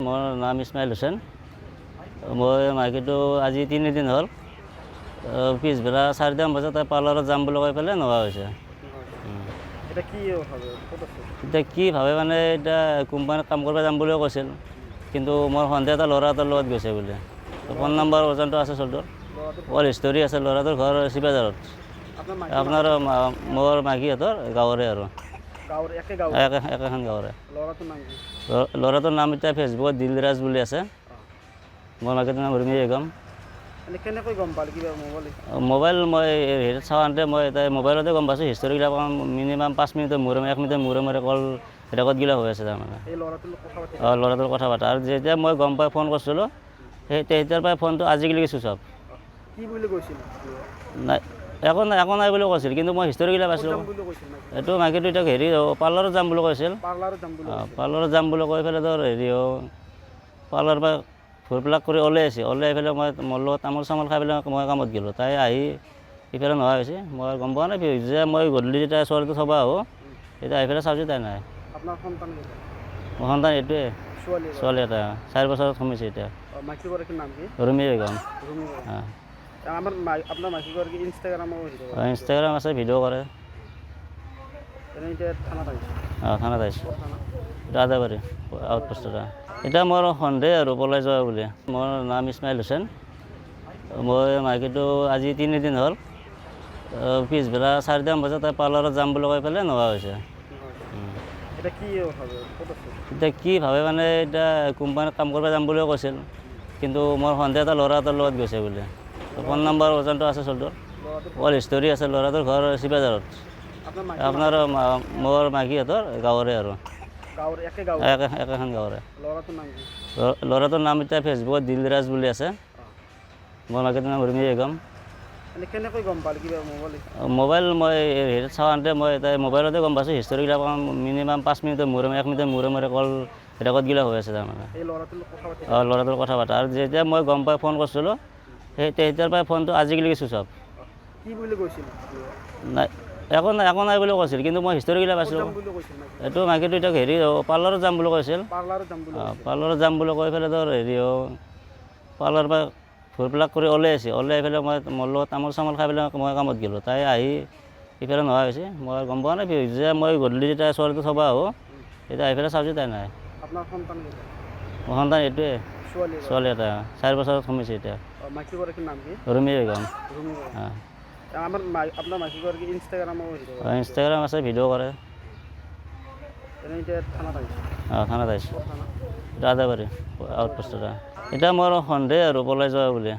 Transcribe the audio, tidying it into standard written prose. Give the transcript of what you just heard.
মোৰ নাম ইছমাইল হুছেইন। মই মাইকীটো আজি 3 দিন হ'ল। পিছবেলা 4টামান বজাত পাৰ্লাৰত যাম বুলি কৈ পেলাই নোহোৱা হৈছে। এতিয়া কি ভাবে মানে এতিয়া কোম্পানীত কাম কৰিব যাম বুলিও কৈছিল, কিন্তু মোৰ সন্দেহ এটা ল'ৰা এটাৰ লগত গৈছে বুলি। ফোন নম্বৰ পৰ্যন্ত আছে চলটোৰ, অল হিষ্টৰী আছে। ল'ৰাটোৰ ঘৰ চিবাজাৰত। আপোনাৰ মোৰ মাইকীহঁতৰ গাঁৱৰে আৰু একেখন গাঁৱৰে। ল'ৰাটোৰ নাম এতিয়া ফেচবুকত দিলৰাজ বুলি আছে। মোৰ মাইকীটোৰ নাম ৰুমি বেগম। কেনেকৈ গম পালে কিবা মোবাইল মই হেৰিত চাওঁতে মই এতিয়া মোবাইলতে গম পাইছোঁ। হিষ্টৰীগিলা মিনিমাম 5 মিনিটৰ মূৰে 1 মিনিটৰ মূৰে কল ৰেকৰ্ডগিলা হৈ আছে তাৰমানে। ল'ৰাটোৰ কথা পাতা আৰু যেতিয়া মই গম পাই ফোন কৰিছিলোঁ, তেতিয়াৰ পৰাই ফোনটো আজিলৈকে চুইচ অফ। কি বুলি কৈছিল? নাই, একো নাই বুলি কৈছিল, কিন্তু মই হিষ্টৰীগিলা পাইছিলোঁ। এইটো মাইকীটো এতিয়া হেৰি পাৰ্লাৰত যাম বুলি কৈছিল। পাৰ্লাৰত যাম বুলি কৈ পেলাই ধৰ হেৰি পাৰ্লাৰৰ পৰা ঘূৰবিলাক কৰি ওলাই পেলাই মই মোৰ লগত তামোল চামোল খাই পেলাই মই কামত গ'লোঁ। তাই আহি ইফালে নোহোৱা হৈছে। মই গম পোৱা নাই যে মই গধূলি যেতিয়া ছোৱালীটো থ'ব আহোঁ, তেতিয়া আহি পেলাই চাইছোঁ তাই নাই। মোৰ সন্তান এইটোৱে, ছোৱালী এটা 4 বছৰত সোমাইছে এতিয়া। ৰুমি বেগম। ইনষ্টাগ্ৰাম আছে, ভিডিঅ' কৰে। থানাত আহিছোঁ। ৰাজাবাৰী আউটপোষ্টত। এতিয়া মোৰ সন্দেহ আৰু পলাই যোৱা বুলি। মোৰ নাম ইছমাইল হুছেইন। মই মাইকীটো আজি 3 দিন হ'ল। পিছবেলা 4টামান বজাত পাৰ্লাৰত যাম বুলি কৈ পেলাই নোহোৱা হৈছে। এতিয়া কি ভাবে মানে এতিয়া কোম্পানীত কাম কৰিব যাম বুলিও কৈছিল, কিন্তু মোৰ সন্দেহ এটা ল'ৰা এটাৰ লগত গৈছে বুলি। ফোন নম্বৰ পৰ্যন্ত আছে চলটোৰ, অল হিষ্টৰী আছে। ল'ৰাটোৰ ঘৰ চিবাজাৰত। আপোনাৰ মোৰ মাইকীহঁতৰ গাঁৱৰে আৰু একেখন গাঁৱৰে। ল'ৰাটোৰ নাম এতিয়া ফেচবুকত দিলৰাজ বুলি আছে। মোৰ মাইকীটোৰ নাম ৰুমি বেগম। কেনেকৈ গম পালে কিবা মোবাইল মই হেৰিত চাওঁতে মই এতিয়া মোবাইলতে গম পাইছোঁ। হিষ্টৰীগিলা মিনিমাম 5 মিনিটৰ মূৰে 1 মিনিটৰ মূৰে কল ৰেকৰ্ডগিলা হৈ আছে তাৰমানে। ল'ৰাটোৰ কথা পাতা আৰু যেতিয়া মই গম পাই ফোন কৰিছিলোঁ, তেতিয়াৰ পৰাই ফোনটো আজিলৈকে চুইচ অফ। কি বুলি কৈছিল? নাই, একো নাই বুলি কৈছিল, কিন্তু মই হিষ্টৰীগিলা পাইছিলোঁ। এইটো মাইকীটো এতিয়া হেৰি পাৰ্লাৰত যাম বুলি কৈছিল। পাৰ্লাৰত যাম বুলি কৈ পেলাই ধৰ হেৰি পাৰ্লাৰৰ পৰা ঘূৰবিলাক কৰি ওলাই পেলাই মই মোৰ লগত তামোল চামোল খাই পেলাই মই কামত গ'লোঁ। তাই আহি ইফালে নোহোৱা হৈছে। মই গম পোৱা নাই যে মই গধূলি যেতিয়া ছোৱালীটো থ'ব আহোঁ, তেতিয়া আহি পেলাই চাইছোঁ তাই নাই। মোৰ সন্তান এইটোৱে, ছোৱালী এটা 4 বছৰত সোমাইছে এতিয়া। ৰুমি বেগম। ইনষ্টাগ্ৰাম আছে, ভিডিঅ' কৰে। থানাত আহিছোঁ। ৰাজাবাৰী আউটপোষ্টত। এতিয়া মোৰ সন্দেহ আৰু পলাই যোৱা বুলি।